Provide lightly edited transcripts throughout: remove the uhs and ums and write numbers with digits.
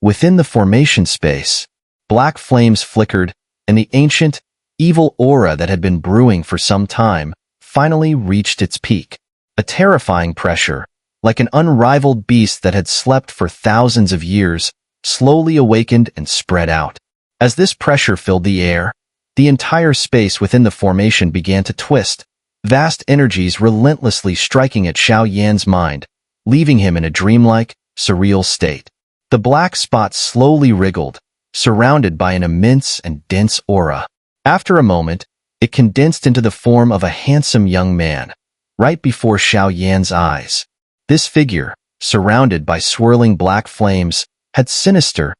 Within the formation space, black flames flickered, and the ancient, evil aura that had been brewing for some time finally reached its peak. A terrifying pressure, like an unrivaled beast that had slept for thousands of years, slowly awakened and spread out. As this pressure filled the air, the entire space within the formation began to twist, vast energies relentlessly striking at Xiao Yan's mind, leaving him in a dreamlike, surreal state. The black spot slowly wriggled, surrounded by an immense and dense aura. After a moment, it condensed into the form of a handsome young man, right before Xiao Yan's eyes. This figure, surrounded by swirling black flames, had sinister,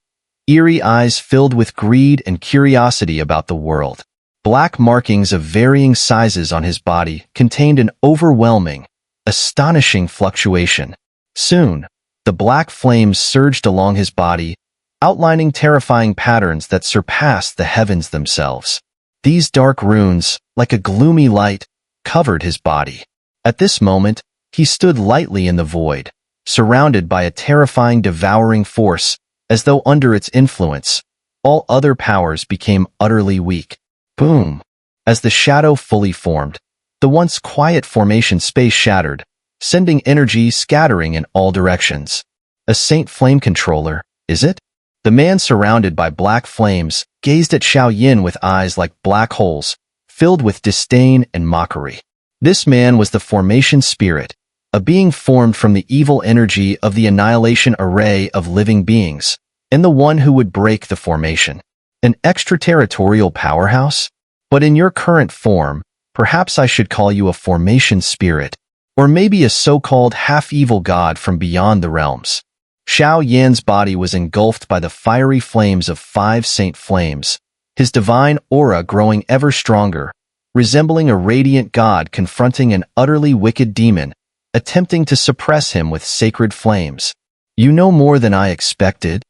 eerie eyes filled with greed and curiosity about the world. Black markings of varying sizes on his body contained an overwhelming, astonishing fluctuation. Soon, the black flames surged along his body, outlining terrifying patterns that surpassed the heavens themselves. These dark runes, like a gloomy light, covered his body. At this moment, he stood lightly in the void, surrounded by a terrifying devouring force, as though under its influence, all other powers became utterly weak. Boom! As the shadow fully formed, the once quiet formation space shattered, sending energy scattering in all directions. A Saint Flame Controller, is it? The man surrounded by black flames gazed at Xiao Yan with eyes like black holes, filled with disdain and mockery. This man was the Formation Spirit, a being formed from the evil energy of the annihilation array of living beings, and the one who would break the formation. An extraterritorial powerhouse? But in your current form, perhaps I should call you a Formation Spirit, or maybe a so-called half-evil god from beyond the realms. Xiao Yan's body was engulfed by the fiery flames of 5 Saint Flames, his divine aura growing ever stronger, resembling a radiant god confronting an utterly wicked demon, attempting to suppress him with sacred flames. You know more than I expected?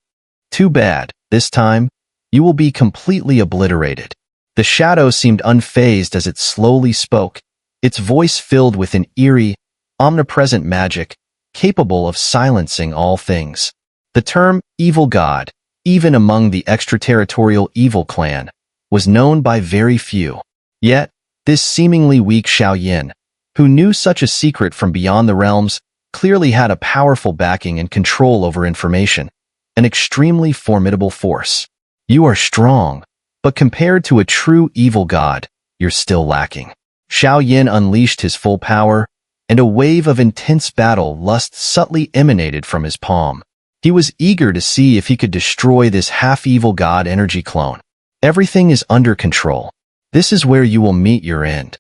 Too bad, this time, you will be completely obliterated. The shadow seemed unfazed as it slowly spoke, its voice filled with an eerie, omnipresent magic, capable of silencing all things. The term evil god, even among the extraterritorial evil clan, was known by very few. Yet, this seemingly weak Xiao Yan, who knew such a secret from beyond the realms, clearly had a powerful backing and control over information, an extremely formidable force. You are strong, but compared to a true evil god, you're still lacking. Xiao Yan unleashed his full power, and a wave of intense battle lust subtly emanated from his palm. He was eager to see if he could destroy this half-evil god energy clone. Everything is under control. This is where you will meet your end.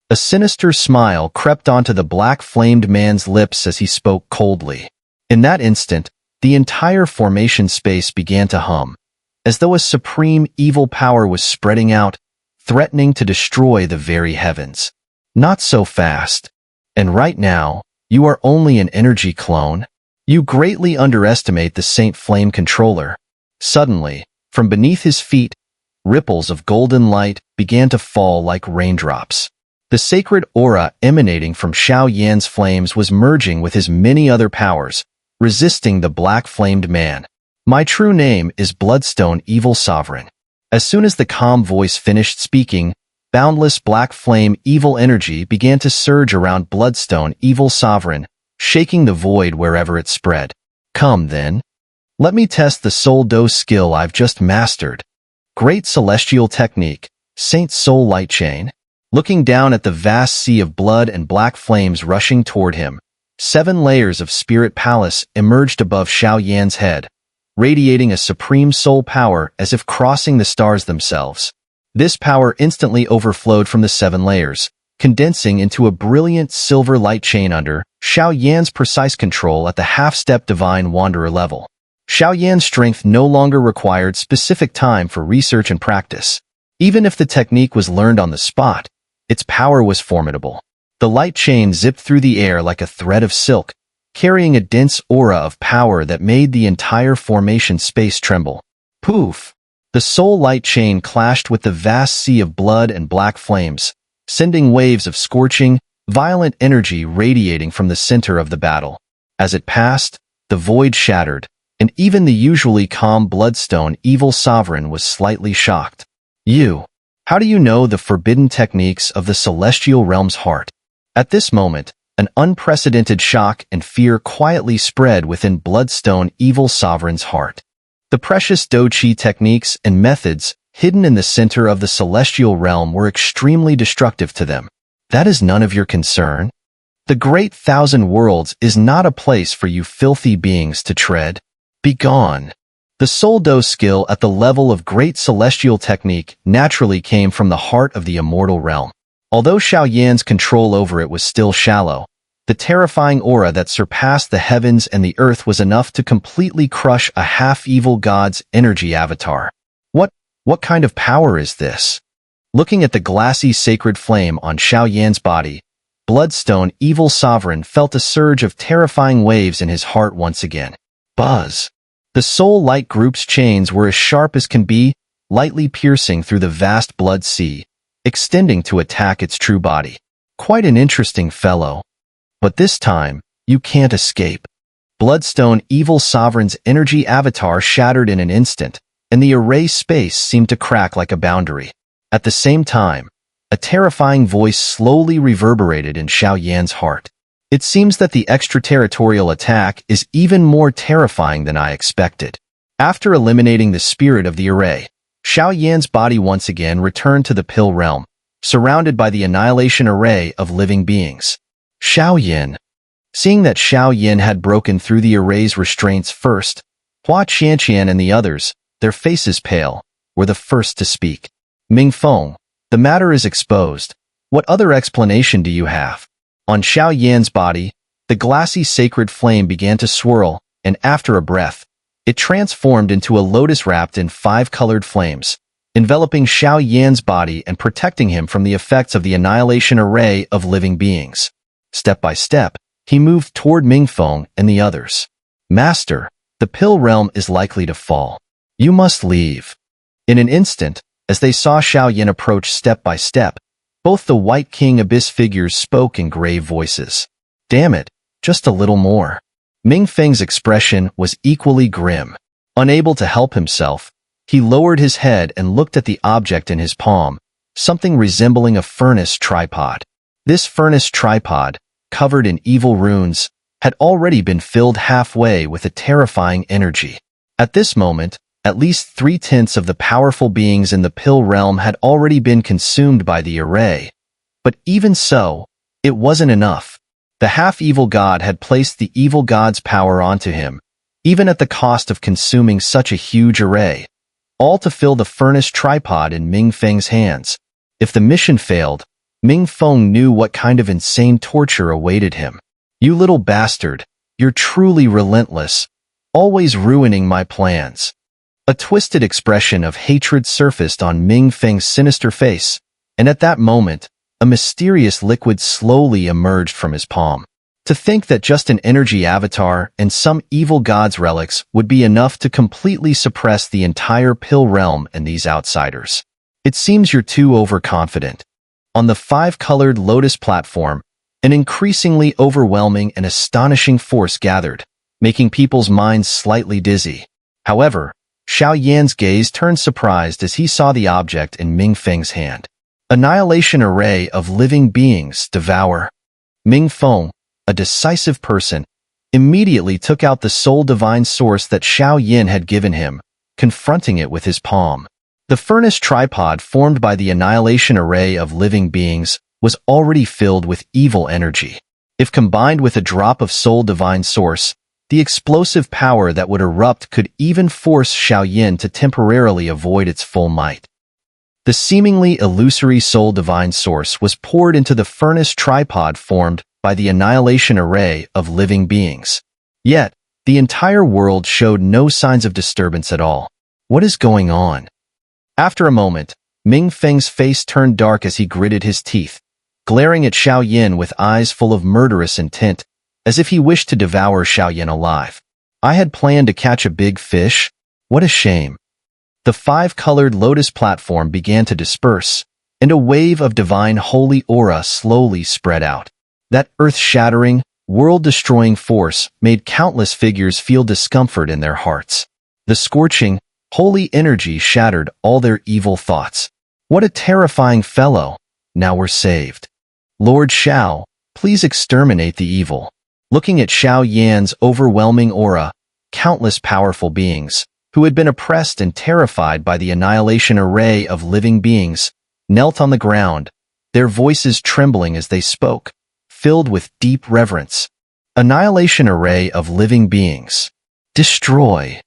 A sinister smile crept onto the black-flamed man's lips as he spoke coldly. In that instant, the entire formation space began to hum, as though a supreme evil power was spreading out, threatening to destroy the very heavens. Not so fast. And right now, you are only an energy clone. You greatly underestimate the Saint Flame Controller. Suddenly, from beneath his feet, ripples of golden light began to fall like raindrops. The sacred aura emanating from Xiao Yan's flames was merging with his many other powers, resisting the black-flamed man. My true name is Bloodstone Evil Sovereign. As soon as the calm voice finished speaking, boundless black flame evil energy began to surge around Bloodstone Evil Sovereign, shaking the void wherever it spread. Come, then. Let me test the Soul Dose skill I've just mastered. Great Celestial Technique, Saint Soul Light Chain. Looking down at the vast sea of blood and black flames rushing toward him, 7 layers of Spirit Palace emerged above Xiao Yan's head, radiating a supreme soul power as if crossing the stars themselves. This power instantly overflowed from the 7 layers, condensing into a brilliant silver light chain under Xiao Yan's precise control at the half-step Divine Wanderer level. Xiao Yan's strength no longer required specific time for research and practice. Even if the technique was learned on the spot, its power was formidable. The light chain zipped through the air like a thread of silk, carrying a dense aura of power that made the entire formation space tremble. Poof! The soul light chain clashed with the vast sea of blood and black flames, sending waves of scorching, violent energy radiating from the center of the battle. As it passed, the void shattered, and even the usually calm bloodstone evil sovereign was slightly shocked. How do you know the forbidden techniques of the celestial realm's heart? At this moment, an unprecedented shock and fear quietly spread within Bloodstone Evil Sovereign's heart. The precious Do-Chi techniques and methods hidden in the center of the celestial realm were extremely destructive to them. That is none of your concern. The Great Thousand Worlds is not a place for you filthy beings to tread. Begone. The Soul Do skill at the level of Great Celestial Technique naturally came from the heart of the immortal realm. Although Xiao Yan's control over it was still shallow, the terrifying aura that surpassed the heavens and the earth was enough to completely crush a half-evil god's energy avatar. What kind of power is this? Looking at the glassy sacred flame on Xiao Yan's body, Bloodstone Evil Sovereign felt a surge of terrifying waves in his heart once again. Buzz. The soul light group's chains were as sharp as can be, lightly piercing through the vast blood sea, extending to attack its true body. Quite an interesting fellow. But this time, you can't escape. Bloodstone Evil Sovereign's energy avatar shattered in an instant, and the array space seemed to crack like a boundary. At the same time, a terrifying voice slowly reverberated in Xiao Yan's heart. It seems that the extraterritorial attack is even more terrifying than I expected. After eliminating the spirit of the array, Xiao Yan's body once again returned to the pill realm, surrounded by the annihilation array of living beings. Xiao Yan. Seeing that Xiao Yan had broken through the array's restraints first, Hua Qianqian and the others, their faces pale, were the first to speak. Ming Feng, the matter is exposed. What other explanation do you have? On Xiao Yan's body, the glassy sacred flame began to swirl, and after a breath, it transformed into a lotus wrapped in 5 colored flames, enveloping Xiao Yan's body and protecting him from the effects of the annihilation array of living beings. Step by step, he moved toward Ming Feng and the others. Master, the pill realm is likely to fall. You must leave. In an instant, as they saw Xiao Yan approach step by step, both the White King Abyss figures spoke in grave voices. Damn it, just a little more. Ming Feng's expression was equally grim. Unable to help himself, he lowered his head and looked at the object in his palm, something resembling a furnace tripod. This furnace tripod, covered in evil runes, had already been filled halfway with a terrifying energy. At this moment, at least 3/10 of the powerful beings in the pill realm had already been consumed by the array. But even so, it wasn't enough. The half-evil god had placed the evil god's power onto him, even at the cost of consuming such a huge array, all to fill the furnace tripod in Ming Feng's hands. If the mission failed, Ming Feng knew what kind of insane torture awaited him. You little bastard, you're truly relentless, always ruining my plans. A twisted expression of hatred surfaced on Ming Feng's sinister face, and at that moment, a mysterious liquid slowly emerged from his palm. To think that just an energy avatar and some evil god's relics would be enough to completely suppress the entire pill realm and these outsiders. It seems you're too overconfident. On the 5-colored lotus platform, an increasingly overwhelming and astonishing force gathered, making people's minds slightly dizzy. However, Xiao Yan's gaze turned surprised as he saw the object in Ming Feng's hand. Annihilation array of living beings devour. Ming Feng, a decisive person, immediately took out the sole divine source that Xiao Yan had given him, confronting it with his palm. The furnace tripod formed by the annihilation array of living beings was already filled with evil energy. If combined with a drop of soul divine source, the explosive power that would erupt could even force Xiao Yan to temporarily avoid its full might. The seemingly illusory soul divine source was poured into the furnace tripod formed by the annihilation array of living beings. Yet, the entire world showed no signs of disturbance at all. What is going on? After a moment, Ming Feng's face turned dark as he gritted his teeth, glaring at Xiao Yan with eyes full of murderous intent, as if he wished to devour Xiao Yan alive. I had planned to catch a big fish? What a shame. The 5-colored lotus platform began to disperse, and a wave of divine holy aura slowly spread out. That earth-shattering, world-destroying force made countless figures feel discomfort in their hearts. The scorching, holy energy shattered all their evil thoughts. What a terrifying fellow! Now we're saved. Lord Xiao, please exterminate the evil. Looking at Xiao Yan's overwhelming aura, countless powerful beings, who had been oppressed and terrified by the annihilation array of living beings, knelt on the ground, their voices trembling as they spoke, filled with deep reverence. Annihilation array of living beings. Destroy.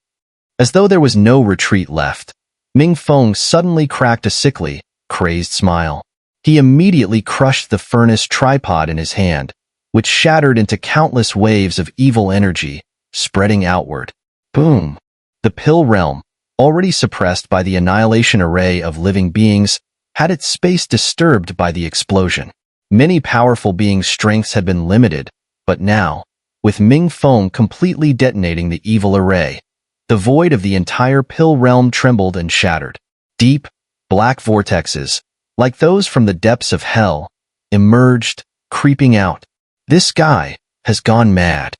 As though there was no retreat left, Ming Feng suddenly cracked a sickly, crazed smile. He immediately crushed the furnace tripod in his hand, which shattered into countless waves of evil energy, spreading outward. Boom! The pill realm, already suppressed by the annihilation array of living beings, had its space disturbed by the explosion. Many powerful beings' strengths had been limited, but now, with Ming Feng completely detonating the evil array, the void of the entire pill realm trembled and shattered. Deep, black vortexes, like those from the depths of hell, emerged, creeping out. This guy has gone mad.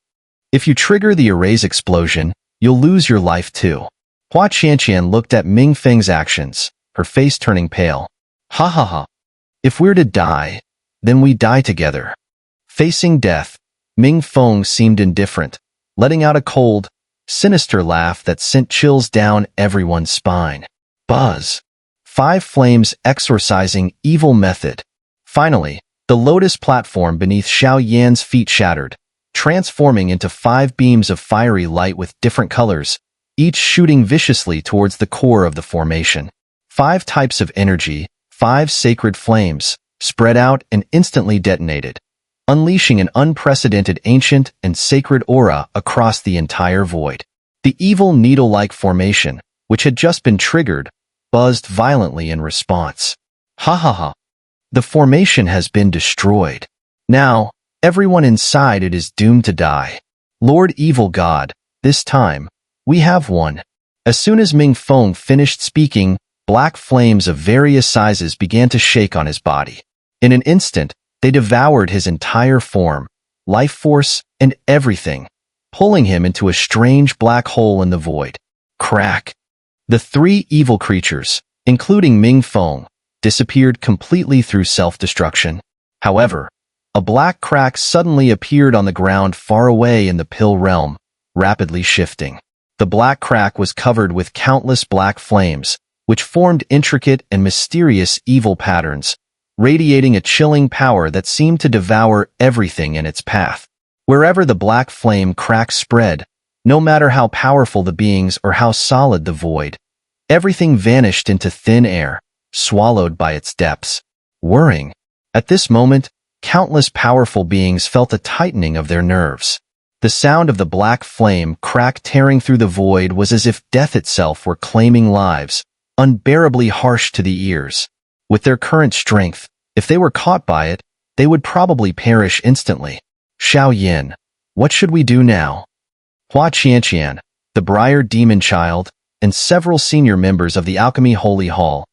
If you trigger the array's explosion, you'll lose your life too. Hua Qianqian looked at Ming Feng's actions, her face turning pale. Ha ha ha. If we're to die, then we die together. Facing death, Ming Feng seemed indifferent, letting out a cold, sinister laugh that sent chills down everyone's spine. Buzz. 5 flames exorcising evil method. Finally, the lotus platform beneath Xiao Yan's feet shattered, transforming into 5 beams of fiery light with different colors, each shooting viciously towards the core of the formation. 5 types of energy, 5 sacred flames, spread out and instantly detonated, unleashing an unprecedented ancient and sacred aura across the entire void. The evil needle-like formation, which had just been triggered, buzzed violently in response. Ha ha ha. The formation has been destroyed. Now, everyone inside it is doomed to die. Lord Evil God, this time, we have won. As soon as Ming Feng finished speaking, black flames of various sizes began to shake on his body. In an instant, they devoured his entire form, life force, and everything, pulling him into a strange black hole in the void. Crack. The 3 evil creatures, including Ming Feng, disappeared completely through self-destruction. However, a black crack suddenly appeared on the ground far away in the pill realm, rapidly shifting. The black crack was covered with countless black flames, which formed intricate and mysterious evil patterns, radiating a chilling power that seemed to devour everything in its path. Wherever the black flame crack spread, no matter how powerful the beings or how solid the void, everything vanished into thin air, swallowed by its depths. Whirring. At this moment, countless powerful beings felt a tightening of their nerves. The sound of the black flame crack tearing through the void was as if death itself were claiming lives, unbearably harsh to the ears. With their current strength, if they were caught by it, they would probably perish instantly. Xiao Yan, what should we do now? Hua Qianqian, the Briar Demon Child, and several senior members of the Alchemy Holy Hall,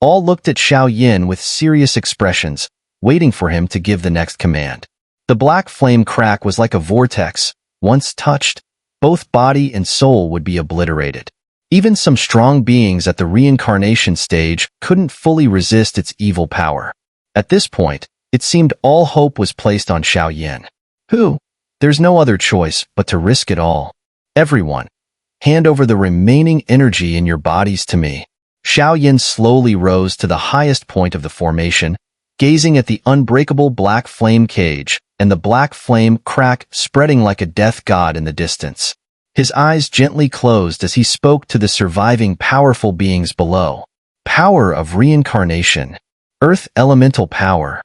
all looked at Xiao Yan with serious expressions, waiting for him to give the next command. The black flame crack was like a vortex. Once touched, both body and soul would be obliterated. Even some strong beings at the reincarnation stage couldn't fully resist its evil power. At this point, it seemed all hope was placed on Xiao Yan. There's no other choice but to risk it all. Everyone, hand over the remaining energy in your bodies to me. Xiao Yan slowly rose to the highest point of the formation, gazing at the unbreakable black flame cage and the black flame crack spreading like a death god in the distance. His eyes gently closed as he spoke to the surviving powerful beings below. Power of reincarnation. Earth elemental power.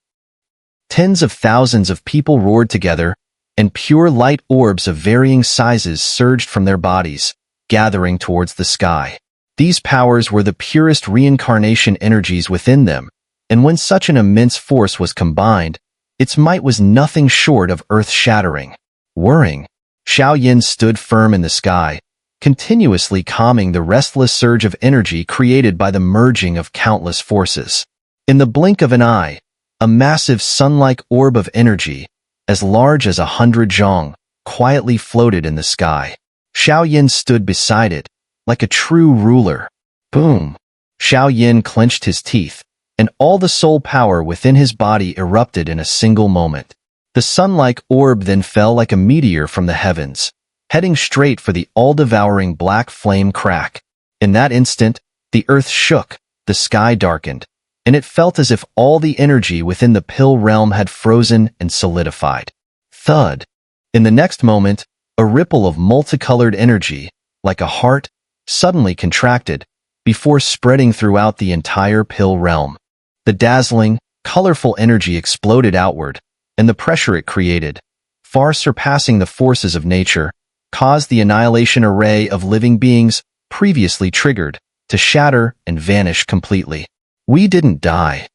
Tens of thousands of people roared together, and pure light orbs of varying sizes surged from their bodies, gathering towards the sky. These powers were the purest reincarnation energies within them, and when such an immense force was combined, its might was nothing short of earth-shattering. Whirring, Xiao Yan stood firm in the sky, continuously calming the restless surge of energy created by the merging of countless forces. In the blink of an eye, a massive sun-like orb of energy, as large as 100 zhong, quietly floated in the sky. Xiao Yan stood beside it, like a true ruler. Boom! Xiao Yan clenched his teeth, and all the soul power within his body erupted in a single moment. The sun-like orb then fell like a meteor from the heavens, heading straight for the all-devouring black flame crack. In that instant, the earth shook, the sky darkened, and it felt as if all the energy within the pill realm had frozen and solidified. Thud! In the next moment, a ripple of multicolored energy, like a heart, suddenly contracted, before spreading throughout the entire pill realm. The dazzling, colorful energy exploded outward, and the pressure it created, far surpassing the forces of nature, caused the annihilation array of living beings previously triggered to shatter and vanish completely. We didn't die.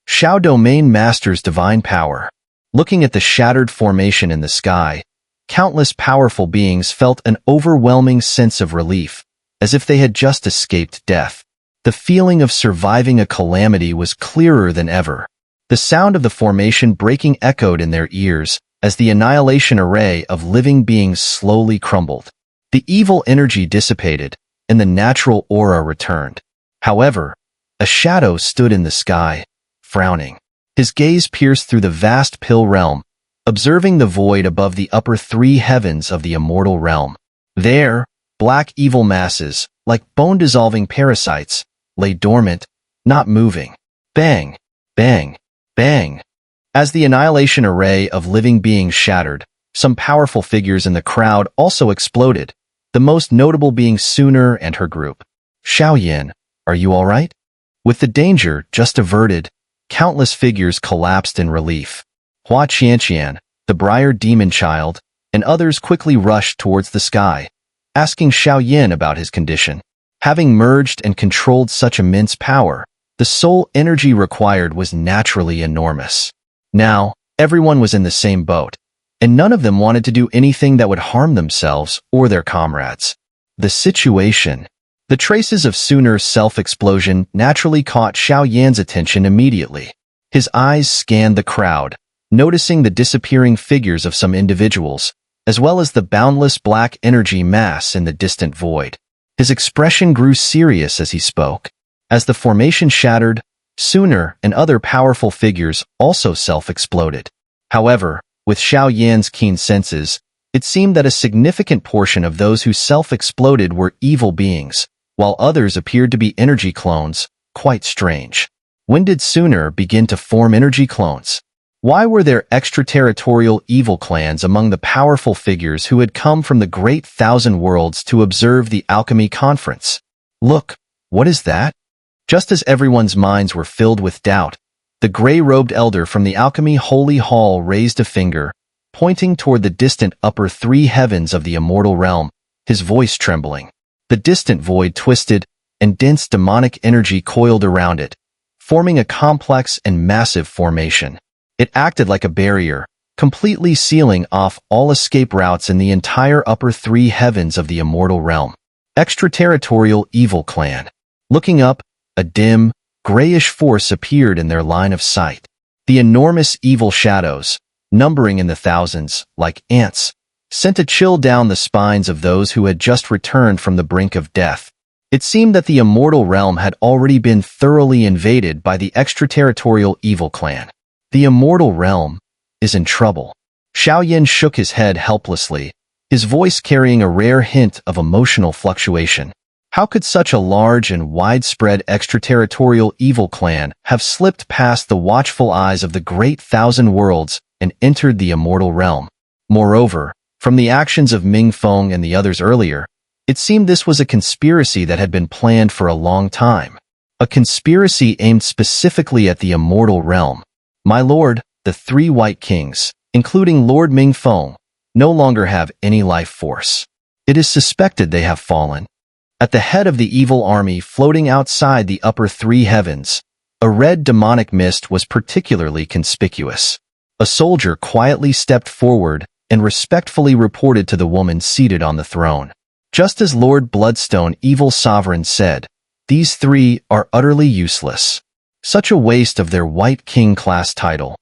Xiao Domain Master's divine power. Looking at the shattered formation in the sky, countless powerful beings felt an overwhelming sense of relief, as if they had just escaped death. The feeling of surviving a calamity was clearer than ever. The sound of the formation breaking echoed in their ears as the annihilation array of living beings slowly crumbled. The evil energy dissipated, and the natural aura returned. However, a shadow stood in the sky, frowning. His gaze pierced through the vast pill realm, observing the void above the upper three heavens of the immortal realm. There, black evil masses, like bone-dissolving parasites, lay dormant, not moving. Bang! Bang! Bang! As the annihilation array of living beings shattered, some powerful figures in the crowd also exploded, the most notable being Xun'er and her group. Xiao Yan, are you all right? With the danger just averted, countless figures collapsed in relief. Hua Qianqian, the Briar Demon Child, and others quickly rushed towards the sky, asking Xiao Yan about his condition. Having merged and controlled such immense power, the soul energy required was naturally enormous. Now, everyone was in the same boat, and none of them wanted to do anything that would harm themselves or their comrades. The situation. The traces of Xun'er's self-explosion naturally caught Xiao Yan's attention immediately. His eyes scanned the crowd, noticing the disappearing figures of some individuals, as well as the boundless black energy mass in the distant void. His expression grew serious as he spoke. As the formation shattered, Xun'er and other powerful figures also self-exploded. However, with Xiao Yan's keen senses, it seemed that a significant portion of those who self-exploded were evil beings, while others appeared to be energy clones. Quite strange. When did Xun'er begin to form energy clones? Why were there extraterritorial evil clans among the powerful figures who had come from the Great Thousand Worlds to observe the alchemy conference? Look, what is that? Just as everyone's minds were filled with doubt, the gray-robed elder from the alchemy holy hall raised a finger, pointing toward the distant upper three heavens of the immortal realm, his voice trembling. The distant void twisted, and dense demonic energy coiled around it, forming a complex and massive formation. It acted like a barrier, completely sealing off all escape routes in the entire upper three heavens of the immortal realm. Extraterritorial evil clan. Looking up, a dim, grayish force appeared in their line of sight. The enormous evil shadows, numbering in the thousands, like ants, sent a chill down the spines of those who had just returned from the brink of death. It seemed that the immortal realm had already been thoroughly invaded by the extraterritorial evil clan. The immortal realm is in trouble. Xiao Yan shook his head helplessly, his voice carrying a rare hint of emotional fluctuation. How could such a large and widespread extraterritorial evil clan have slipped past the watchful eyes of the Great Thousand Worlds and entered the immortal realm? Moreover, from the actions of Ming Feng and the others earlier, it seemed this was a conspiracy that had been planned for a long time. A conspiracy aimed specifically at the immortal realm. My lord, the three White Kings, including Lord Ming Feng, no longer have any life force. It is suspected they have fallen. At the head of the evil army floating outside the upper three heavens, a red demonic mist was particularly conspicuous. A soldier quietly stepped forward and respectfully reported to the woman seated on the throne. Just as Lord Bloodstone, evil sovereign, said, these three are utterly useless. Such a waste of their White King class title.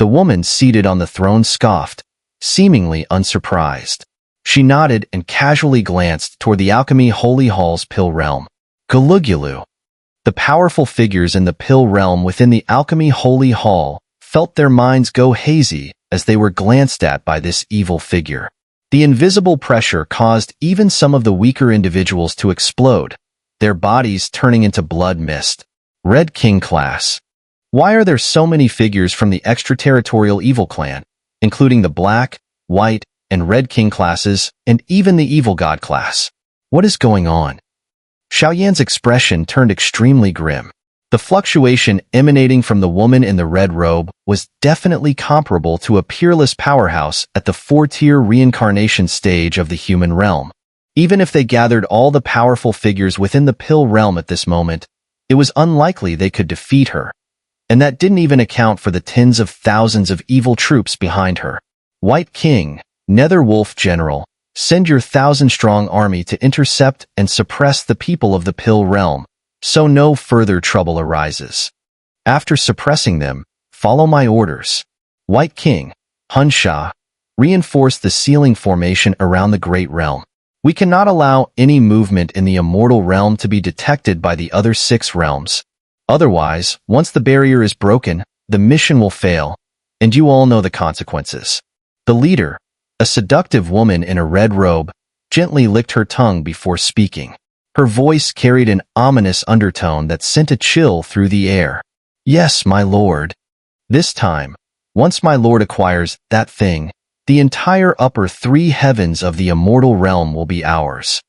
The woman seated on the throne scoffed, seemingly unsurprised. She nodded and casually glanced toward the Alchemy Holy Hall's Pill Realm. Gulugulu. The powerful figures in the Pill Realm within the Alchemy Holy Hall felt their minds go hazy as they were glanced at by this evil figure. The invisible pressure caused even some of the weaker individuals to explode, their bodies turning into blood mist. Red King Class. Why are there so many figures from the extraterritorial evil clan, including the Black, White, and Red King classes, and even the Evil God class? What is going on? Xiao Yan's expression turned extremely grim. The fluctuation emanating from the woman in the red robe was definitely comparable to a peerless powerhouse at the 4-tier reincarnation stage of the human realm. Even if they gathered all the powerful figures within the Pill Realm at this moment, it was unlikely they could defeat her. And that didn't even account for the tens of thousands of evil troops behind her. White King, Nether Wolf General, send your 1,000-strong army to intercept and suppress the people of the Pill Realm, so no further trouble arises. After suppressing them, follow my orders. White King, Hunsha, reinforce the sealing formation around the Great Realm. We cannot allow any movement in the Immortal Realm to be detected by the other 6 realms. Otherwise, once the barrier is broken, the mission will fail, and you all know the consequences. The leader, a seductive woman in a red robe, gently licked her tongue before speaking. Her voice carried an ominous undertone that sent a chill through the air. Yes, my lord. This time, once my lord acquires that thing, the entire upper 3 heavens of the Immortal Realm will be ours.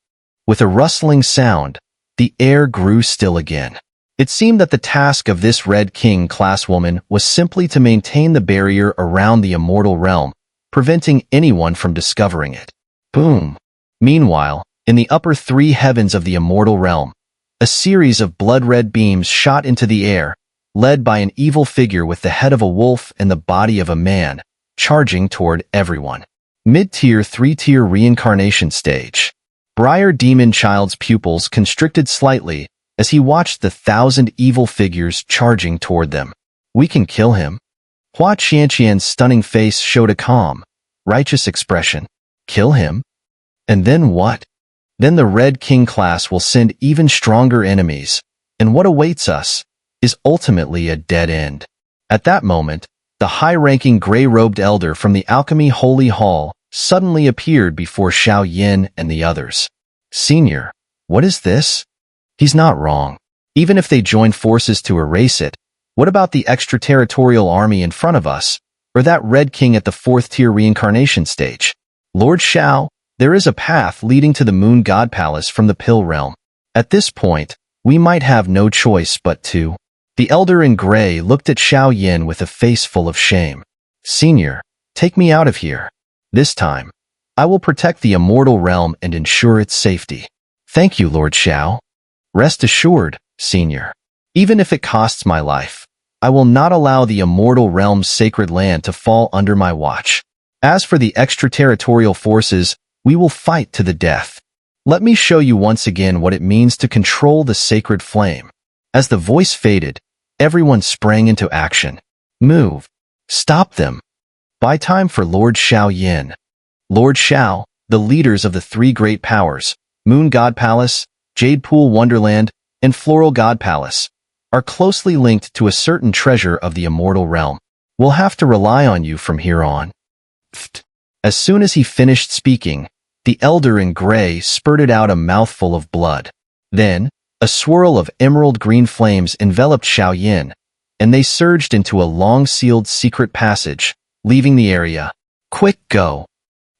With a rustling sound, the air grew still again. It seemed that the task of this Red King class woman was simply to maintain the barrier around the Immortal Realm, preventing anyone from discovering it. Boom. Meanwhile, in the upper 3 heavens of the Immortal Realm, a series of blood-red beams shot into the air, led by an evil figure with the head of a wolf and the body of a man, charging toward everyone. Mid-tier 3-tier reincarnation stage. Briar Demon Child's pupils constricted slightly as he watched the 1,000 evil figures charging toward them. We can kill him. Hua Qianqian's stunning face showed a calm, righteous expression. Kill him? And then what? Then the Red King class will send even stronger enemies, and what awaits us is ultimately a dead end. At that moment, the high-ranking gray-robed elder from the Alchemy Holy Hall suddenly appeared before Xiao Yan and the others. Senior, what is this? He's not wrong. Even if they join forces to erase it, what about the extraterritorial army in front of us, or that Red King at the 4th-tier reincarnation stage? Lord Xiao, there is a path leading to the Moon God Palace from the Pill Realm. At this point, we might have no choice but to. The elder in gray looked at Xiao Yan with a face full of shame. Senior, take me out of here. This time, I will protect the Immortal Realm and ensure its safety. Thank you, Lord Xiao. Rest assured, Senior. Even if it costs my life, I will not allow the Immortal Realm's sacred land to fall under my watch. As for the extraterritorial forces, we will fight to the death. Let me show you once again what it means to control the sacred flame. As the voice faded, everyone sprang into action. Move. Stop them. Buy time for Lord Xiao Yan. Lord Xiao, the leaders of the 3 great powers, Moon God Palace, Jade Pool Wonderland, and Floral God Palace, are closely linked to a certain treasure of the Immortal Realm. We'll have to rely on you from here on. Pfft. As soon as he finished speaking, the elder in gray spurted out a mouthful of blood. Then, a swirl of emerald green flames enveloped Xiao Yan, and they surged into a long-sealed secret passage, leaving the area. Quick, go!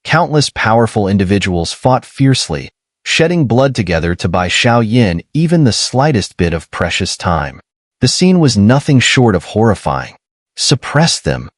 Countless powerful individuals fought fiercely, shedding blood together to buy Xiao Yan even the slightest bit of precious time. The scene was nothing short of horrifying. Suppress them.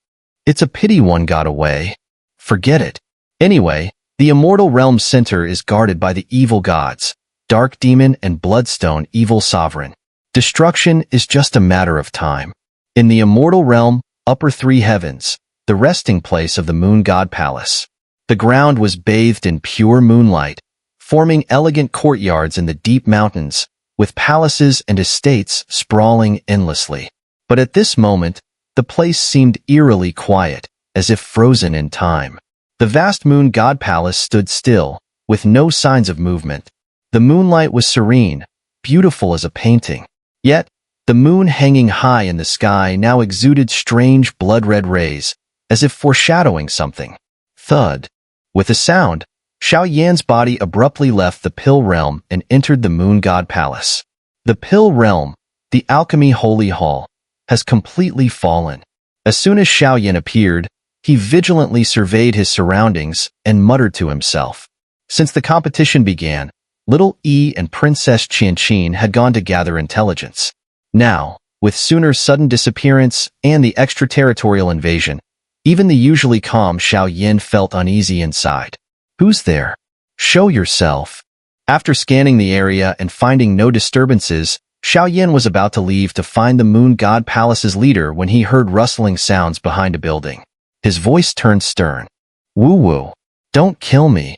It's a pity one got away. Forget it. Anyway, the Immortal Realm Center is guarded by the evil gods, Dark Demon and Bloodstone Evil Sovereign. Destruction is just a matter of time. In the Immortal Realm, Upper 3 Heavens, the resting place of the Moon God Palace, the ground was bathed in pure moonlight, forming elegant courtyards in the deep mountains, with palaces and estates sprawling endlessly. But at this moment, The place seemed eerily quiet, as if frozen in time. The vast moon god palace stood still, with no signs of movement. The moonlight was serene, beautiful as a painting. Yet, the moon hanging high in the sky now exuded strange blood-red rays, as if foreshadowing something. Thud. With a sound, Xiao Yan's body abruptly left the Pill Realm and entered the moon god palace. The Pill Realm, the alchemy holy hall, has completely fallen. As soon as Xiao Yan appeared, he vigilantly surveyed his surroundings and muttered to himself. Since the competition began, Little E and Princess Qianqin had gone to gather intelligence. Now, with Xun'er's sudden disappearance and the extraterritorial invasion, even the usually calm Xiao Yan felt uneasy inside. Who's there? Show yourself. After scanning the area and finding no disturbances, Xiao Yan was about to leave to find the Moon God Palace's leader when he heard rustling sounds behind a building. His voice turned stern. Woo-woo. Don't kill me.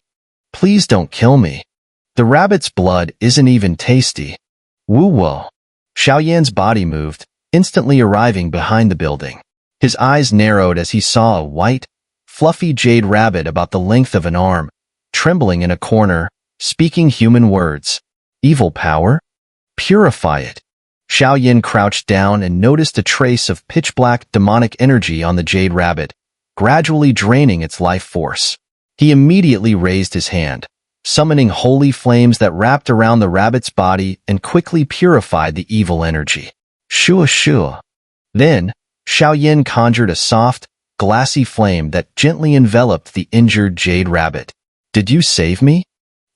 Please don't kill me. The rabbit's blood isn't even tasty. Woo-woo. Xiao Yan's body moved, instantly arriving behind the building. His eyes narrowed as he saw a white, fluffy jade rabbit about the length of an arm, trembling in a corner, speaking human words. Evil power? Purify it. Xiao Yan crouched down and noticed a trace of pitch-black demonic energy on the jade rabbit, gradually draining its life force. He immediately raised his hand, summoning holy flames that wrapped around the rabbit's body and quickly purified the evil energy. Shua shua. Then, Xiao Yan conjured a soft, glassy flame that gently enveloped the injured jade rabbit. Did you save me?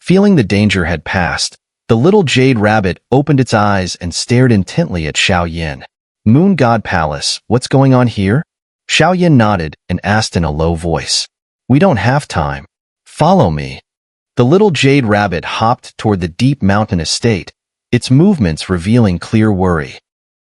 Feeling the danger had passed, the little jade rabbit opened its eyes and stared intently at Xiao Yan. Moon God Palace, what's going on here? Xiao Yan nodded and asked in a low voice. We don't have time. Follow me. The little jade rabbit hopped toward the deep mountain estate, its movements revealing clear worry.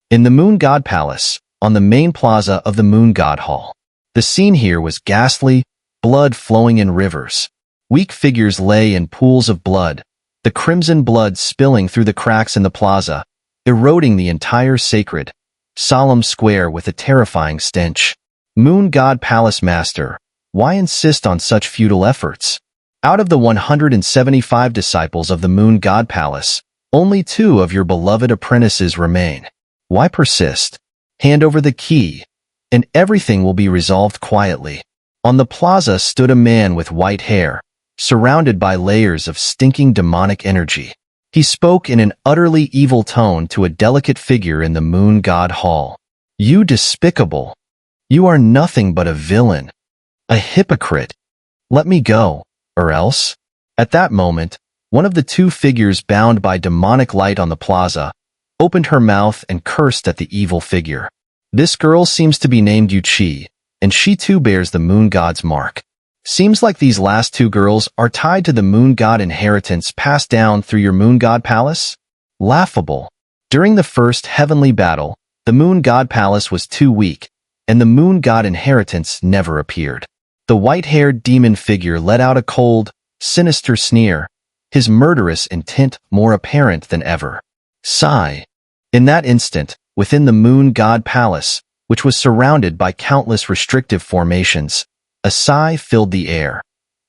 In the Moon God Palace, on the main plaza of the Moon God Hall, the scene here was ghastly, blood flowing in rivers. Weak figures lay in pools of blood, the crimson blood spilling through the cracks in the plaza, eroding the entire sacred, solemn square with a terrifying stench. Moon God Palace Master, why insist on such futile efforts? Out of the 175 disciples of the Moon God Palace, only 2 of your beloved apprentices remain. Why persist? Hand over the key, and everything will be resolved quietly. On the plaza stood a man with white hair, surrounded by layers of stinking demonic energy. He spoke in an utterly evil tone to a delicate figure in the Moon God Hall. You despicable! You are nothing but a villain, a hypocrite. Let me go, or else. At that moment, one of the 2 figures bound by demonic light on the plaza opened her mouth and cursed at the evil figure. This girl seems to be named Yuqi, and she too bears the Moon God's mark. Seems like these last 2 girls are tied to the Moon God inheritance passed down through your Moon God Palace? Laughable. During the first heavenly battle, the Moon God Palace was too weak, and the Moon God inheritance never appeared. The white-haired demon figure let out a cold, sinister sneer, his murderous intent more apparent than ever. Sigh. In that instant, within the Moon God Palace, which was surrounded by countless restrictive formations, a sigh filled the air.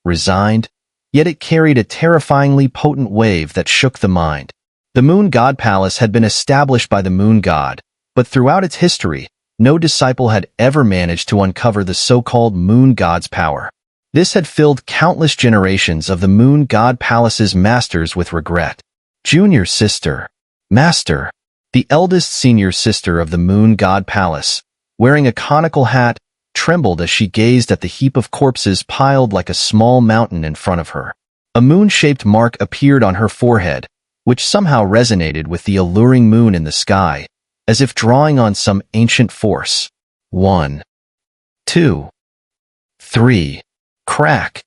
Resigned, yet it carried a terrifyingly potent wave that shook the mind. The Moon God Palace had been established by the Moon God, but throughout its history, no disciple had ever managed to uncover the so-called Moon God's power. This had filled countless generations of the Moon God Palace's masters with regret. Junior sister. Master. The eldest senior sister of the Moon God Palace, wearing a conical hat, trembled as she gazed at the heap of corpses piled like a small mountain in front of her. A moon-shaped mark appeared on her forehead, which somehow resonated with the alluring moon in the sky, as if drawing on some ancient force. 1, 2, 3. Crack.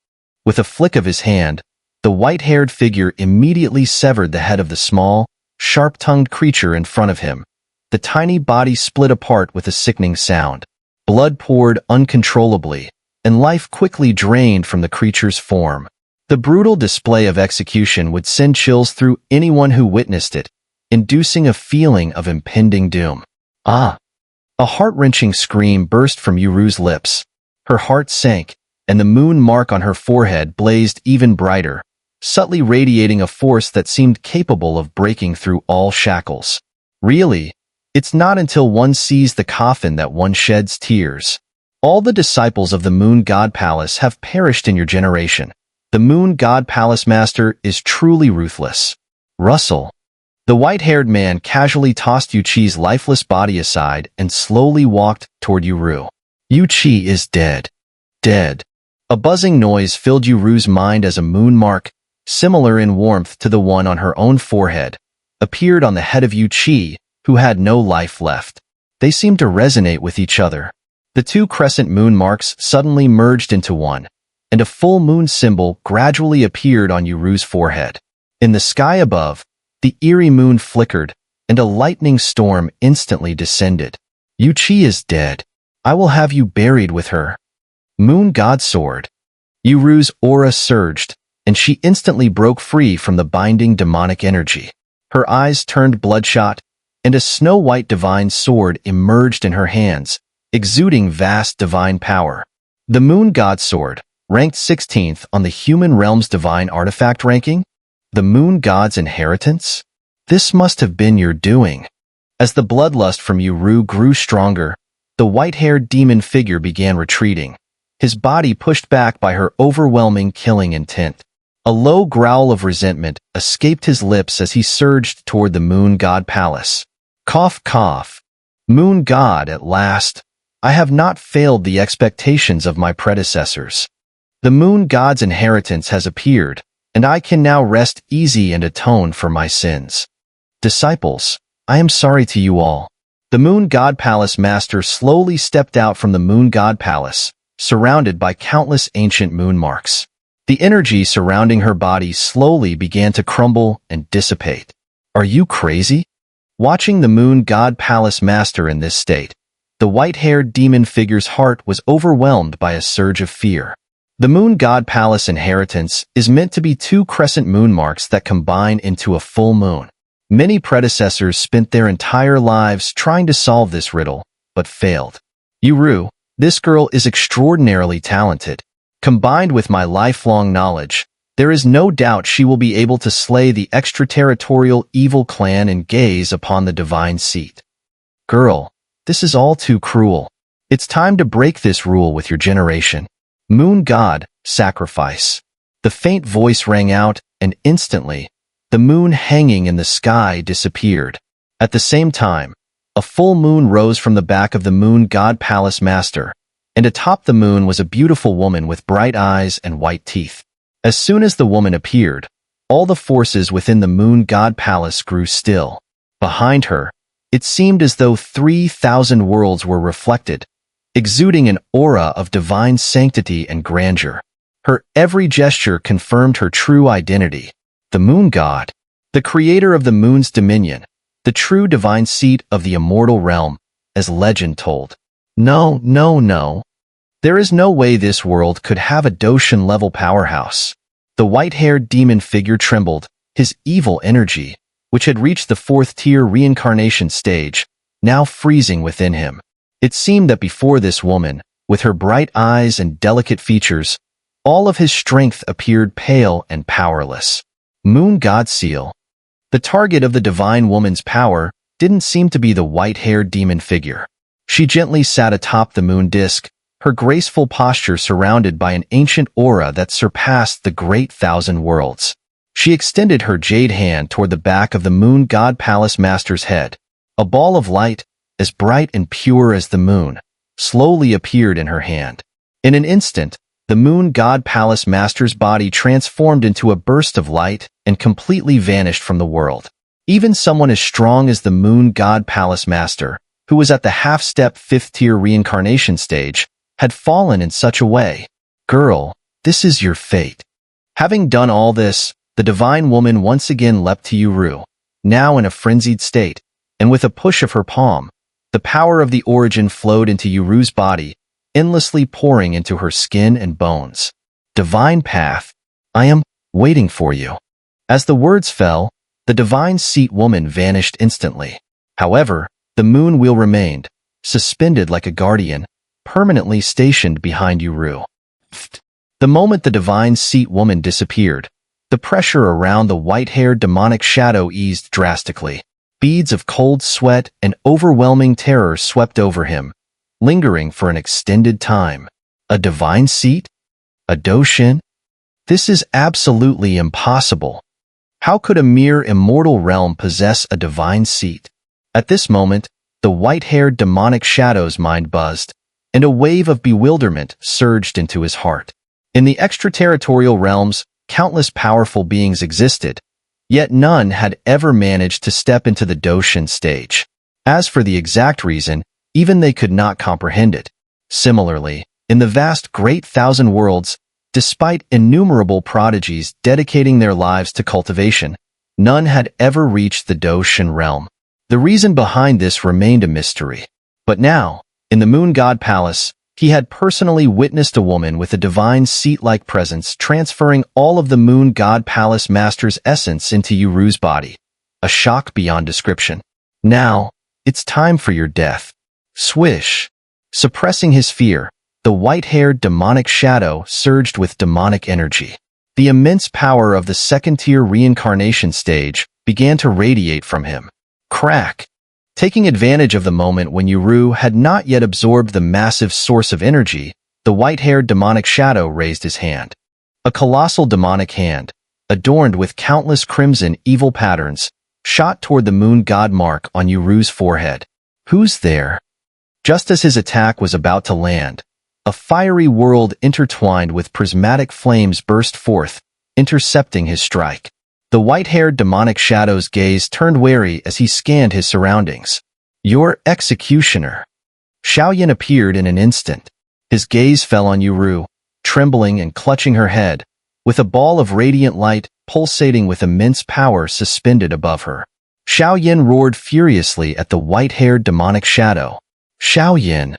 With a flick of his hand, the white-haired figure immediately severed the head of the small, sharp-tongued creature in front of him. The tiny body split apart with a sickening sound. Blood poured uncontrollably, and life quickly drained from the creature's form. The brutal display of execution would send chills through anyone who witnessed it, inducing a feeling of impending doom. Ah! A heart-wrenching scream burst from Yuru's lips. Her heart sank, and the moon mark on her forehead blazed even brighter, subtly radiating a force that seemed capable of breaking through all shackles. Really, it's not until one sees the coffin that one sheds tears. All the disciples of the Moon God Palace have perished in your generation. The Moon God Palace Master is truly ruthless. Russell. The white-haired man casually tossed Yuqi's lifeless body aside and slowly walked toward Yuru. Yuqi is dead. Dead. A buzzing noise filled Yuru's mind as a moon mark, similar in warmth to the one on her own forehead, appeared on the head of Yuqi, who had no life left. They seemed to resonate with each other. The two crescent moon marks suddenly merged into one, and a full moon symbol gradually appeared on Yuru's forehead. In the sky above, the eerie moon flickered, and a lightning storm instantly descended. Yuqi is dead. I will have you buried with her. Moon God Sword. Yuru's aura surged, and she instantly broke free from the binding demonic energy. Her eyes turned bloodshot, and a snow-white divine sword emerged in her hands, exuding vast divine power. The Moon God Sword, ranked 16th on the human realm's divine artifact ranking? The Moon God's inheritance? This must have been your doing. As the bloodlust from Yuru grew stronger, the white-haired demon figure began retreating, his body pushed back by her overwhelming killing intent. A low growl of resentment escaped his lips as he surged toward the Moon God Palace. Cough, cough. Moon God, at last. I have not failed the expectations of my predecessors. The Moon God's inheritance has appeared, and I can now rest easy and atone for my sins. Disciples, I am sorry to you all. The Moon God Palace Master slowly stepped out from the Moon God Palace, surrounded by countless ancient moon marks. The energy surrounding her body slowly began to crumble and dissipate. Are you crazy? Watching the Moon God Palace Master in this state, the white-haired demon figure's heart was overwhelmed by a surge of fear. The Moon God Palace inheritance is meant to be two crescent moon marks that combine into a full moon. Many predecessors spent their entire lives trying to solve this riddle, but failed. Yuru, this girl is extraordinarily talented. Combined with my lifelong knowledge, there is no doubt she will be able to slay the extraterritorial evil clan and gaze upon the divine seat. Girl, this is all too cruel. It's time to break this rule with your generation. Moon God, sacrifice. The faint voice rang out, and instantly, the moon hanging in the sky disappeared. At the same time, a full moon rose from the back of the Moon God Palace Master, and atop the moon was a beautiful woman with bright eyes and white teeth. As soon as the woman appeared, all the forces within the Moon God Palace grew still. Behind her, it seemed as though 3,000 worlds were reflected, exuding an aura of divine sanctity and grandeur. Her every gesture confirmed her true identity. The Moon God, the creator of the moon's dominion, the true divine seat of the immortal realm, as legend told. No, no, no. There is no way this world could have a Doshin-level powerhouse. The white-haired demon figure trembled, his evil energy, which had reached the 4th-tier reincarnation stage, now freezing within him. It seemed that before this woman, with her bright eyes and delicate features, all of his strength appeared pale and powerless. Moon God Seal. The target of the divine woman's power didn't seem to be the white-haired demon figure. She gently sat atop the moon disk, her graceful posture surrounded by an ancient aura that surpassed the great 1,000 worlds. She extended her jade hand toward the back of the Moon God Palace Master's head. A ball of light, as bright and pure as the moon, slowly appeared in her hand. In an instant, the Moon God Palace Master's body transformed into a burst of light and completely vanished from the world. Even someone as strong as the Moon God Palace Master, who was at the half-step 5th-tier reincarnation stage, had fallen in such a way. Girl, this is your fate. Having done all this, the divine woman once again leapt to Yuru, now in a frenzied state, and with a push of her palm, the power of the origin flowed into Yuru's body, endlessly pouring into her skin and bones. Divine path, I am waiting for you. As the words fell, the divine seat woman vanished instantly. However, the moon wheel remained, suspended like a guardian, permanently stationed behind Uru. The moment the divine seat woman disappeared, the pressure around the white-haired demonic shadow eased drastically. Beads of cold sweat and overwhelming terror swept over him, lingering for an extended time. A divine seat? A Doshin? This is absolutely impossible. How could a mere immortal realm possess a divine seat? At this moment, the white-haired demonic shadow's mind buzzed, and a wave of bewilderment surged into his heart. In the extraterritorial realms, countless powerful beings existed, yet none had ever managed to step into the Doshin stage. As for the exact reason, even they could not comprehend it. Similarly, in the vast Great Thousand Worlds, despite innumerable prodigies dedicating their lives to cultivation, none had ever reached the Doshin realm. The reason behind this remained a mystery. But now, in the Moon God Palace, he had personally witnessed a woman with a divine seat-like presence transferring all of the Moon God Palace Master's essence into Uru's body. A shock beyond description. Now, it's time for your death. Swish. Suppressing his fear, the white-haired demonic shadow surged with demonic energy. The immense power of the second-tier reincarnation stage began to radiate from him. Crack. Taking advantage of the moment when Uru had not yet absorbed the massive source of energy, the white-haired demonic shadow raised his hand. A colossal demonic hand, adorned with countless crimson evil patterns, shot toward the moon god mark on Uru's forehead. Who's there? Just as his attack was about to land, a fiery world intertwined with prismatic flames burst forth, intercepting his strike. The white-haired demonic shadow's gaze turned wary as he scanned his surroundings. Your executioner. Xiao Yan appeared in an instant. His gaze fell on Uru, trembling and clutching her head, with a ball of radiant light pulsating with immense power suspended above her. Xiao Yan roared furiously at the white-haired demonic shadow. Xiao Yan,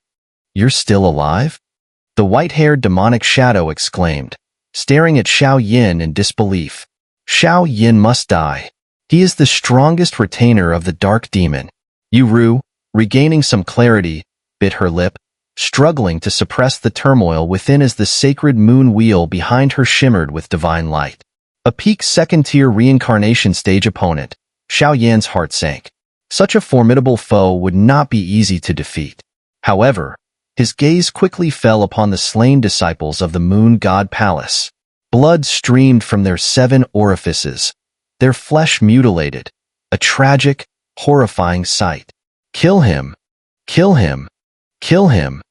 you're still alive? The white-haired demonic shadow exclaimed, staring at Xiao Yan in disbelief. Xiao Yan must die. He is the strongest retainer of the dark demon. Uru, regaining some clarity, bit her lip, struggling to suppress the turmoil within as the sacred moon wheel behind her shimmered with divine light. A peak second-tier reincarnation stage opponent, Xiao Yan's heart sank. Such a formidable foe would not be easy to defeat. However, his gaze quickly fell upon the slain disciples of the Moon God Palace. Blood streamed from their 7 orifices, their flesh mutilated, a tragic, horrifying sight. Kill him! Kill him! Kill him!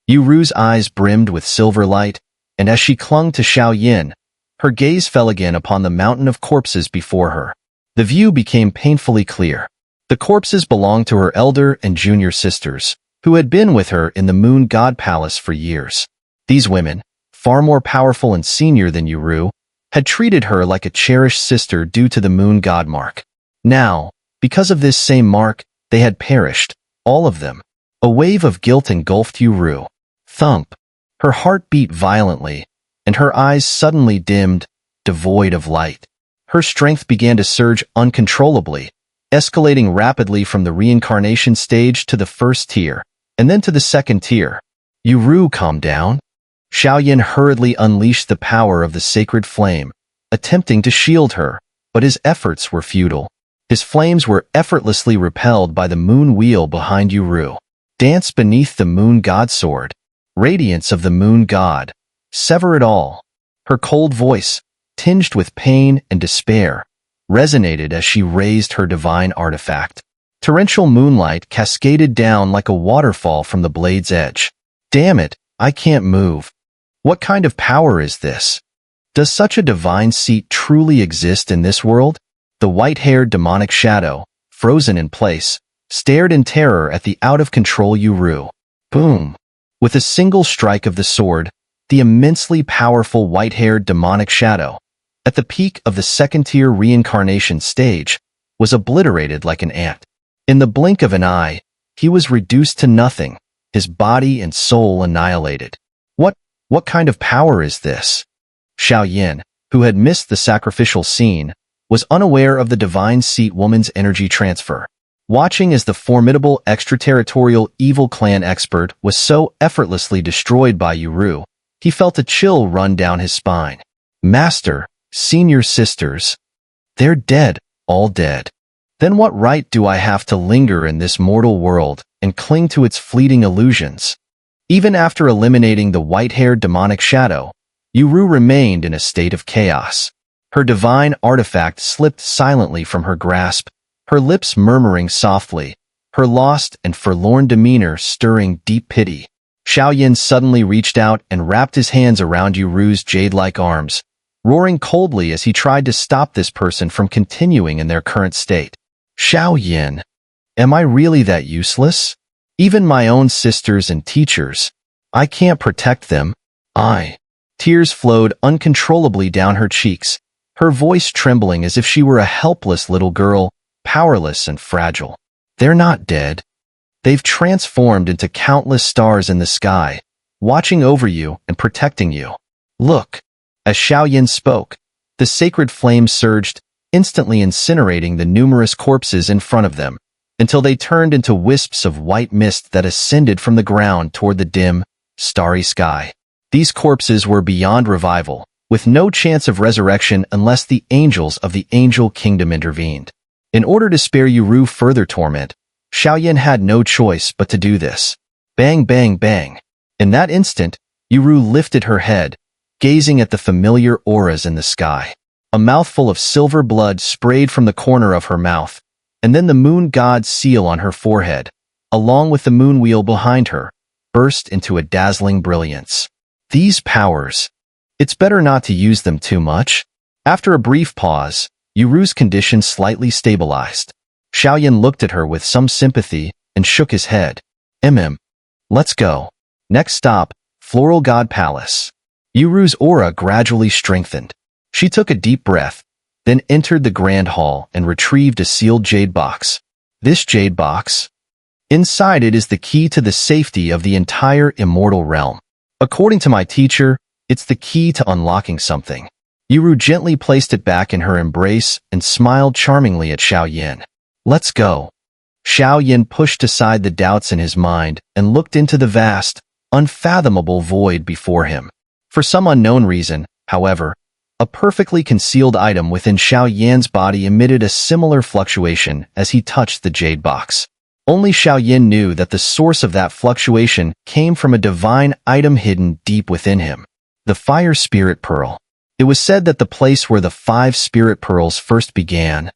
Uru's eyes brimmed with silver light, and as she clung to Xiao Yan, her gaze fell again upon the mountain of corpses before her. The view became painfully clear. The corpses belonged to her elder and junior sisters, who had been with her in the Moon God Palace for years. These women, far more powerful and senior than Uru, had treated her like a cherished sister due to the moon god mark. Now, because of this same mark, they had perished, all of them. A wave of guilt engulfed Uru. Thump. Her heart beat violently, and her eyes suddenly dimmed, devoid of light. Her strength began to surge uncontrollably, escalating rapidly from the reincarnation stage to the first tier, and then to the second tier. Uru, calm down. Xiao Yan hurriedly unleashed the power of the sacred flame, attempting to shield her, but his efforts were futile. His flames were effortlessly repelled by the moon wheel behind Uru. Dance beneath the moon god sword. Radiance of the moon god. Sever it all. Her cold voice, tinged with pain and despair, resonated as she raised her divine artifact. Torrential moonlight cascaded down like a waterfall from the blade's edge. Damn it, I can't move. What kind of power is this? Does such a divine seat truly exist in this world? The white-haired demonic shadow, frozen in place, stared in terror at the out-of-control Uru. Boom! With a single strike of the sword, the immensely powerful white-haired demonic shadow, at the peak of the second-tier reincarnation stage, was obliterated like an ant. In the blink of an eye, he was reduced to nothing, his body and soul annihilated. What kind of power is this? Xiao Yan, who had missed the sacrificial scene, was unaware of the divine seat woman's energy transfer. Watching as the formidable extraterritorial evil clan expert was so effortlessly destroyed by Yuru, he felt a chill run down his spine. Master, senior sisters. They're dead, all dead. Then what right do I have to linger in this mortal world and cling to its fleeting illusions? Even after eliminating the white-haired demonic shadow, Yuru remained in a state of chaos. Her divine artifact slipped silently from her grasp, her lips murmuring softly, her lost and forlorn demeanor stirring deep pity. Xiao Yan suddenly reached out and wrapped his hands around Yuru's jade-like arms, roaring coldly as he tried to stop this person from continuing in their current state. Xiao Yan, am I really that useless? Even my own sisters and teachers, I can't protect them. Tears flowed uncontrollably down her cheeks, her voice trembling as if she were a helpless little girl, powerless and fragile. They're not dead. They've transformed into countless stars in the sky, watching over you and protecting you. Look. As Xiao Yan spoke, the sacred flame surged, instantly incinerating the numerous corpses in front of them, until they turned into wisps of white mist that ascended from the ground toward the dim, starry sky. These corpses were beyond revival, with no chance of resurrection unless the angels of the angel kingdom intervened. In order to spare Yuru further torment, Xiao Yan had no choice but to do this. Bang, bang, bang. In that instant, Yuru lifted her head, gazing at the familiar auras in the sky. A mouthful of silver blood sprayed from the corner of her mouth, and then the moon god's seal on her forehead, along with the moon wheel behind her, burst into a dazzling brilliance. These powers. It's better not to use them too much. After a brief pause, Yuru's condition slightly stabilized. Xiao Yan looked at her with some sympathy and shook his head. Let's go. Next stop, Floral God Palace. Yuru's aura gradually strengthened. She took a deep breath, then entered the grand hall and retrieved a sealed jade box. This jade box? Inside it is the key to the safety of the entire immortal realm. According to my teacher, it's the key to unlocking something. Yuru gently placed it back in her embrace and smiled charmingly at Xiao Yan. Let's go. Xiao Yan pushed aside the doubts in his mind and looked into the vast, unfathomable void before him. For some unknown reason, however, a perfectly concealed item within Xiao Yan's body emitted a similar fluctuation as he touched the jade box. Only Xiao Yan knew that the source of that fluctuation came from a divine item hidden deep within him. The Fire Spirit Pearl. It was said that the place where the 5 spirit pearls first began,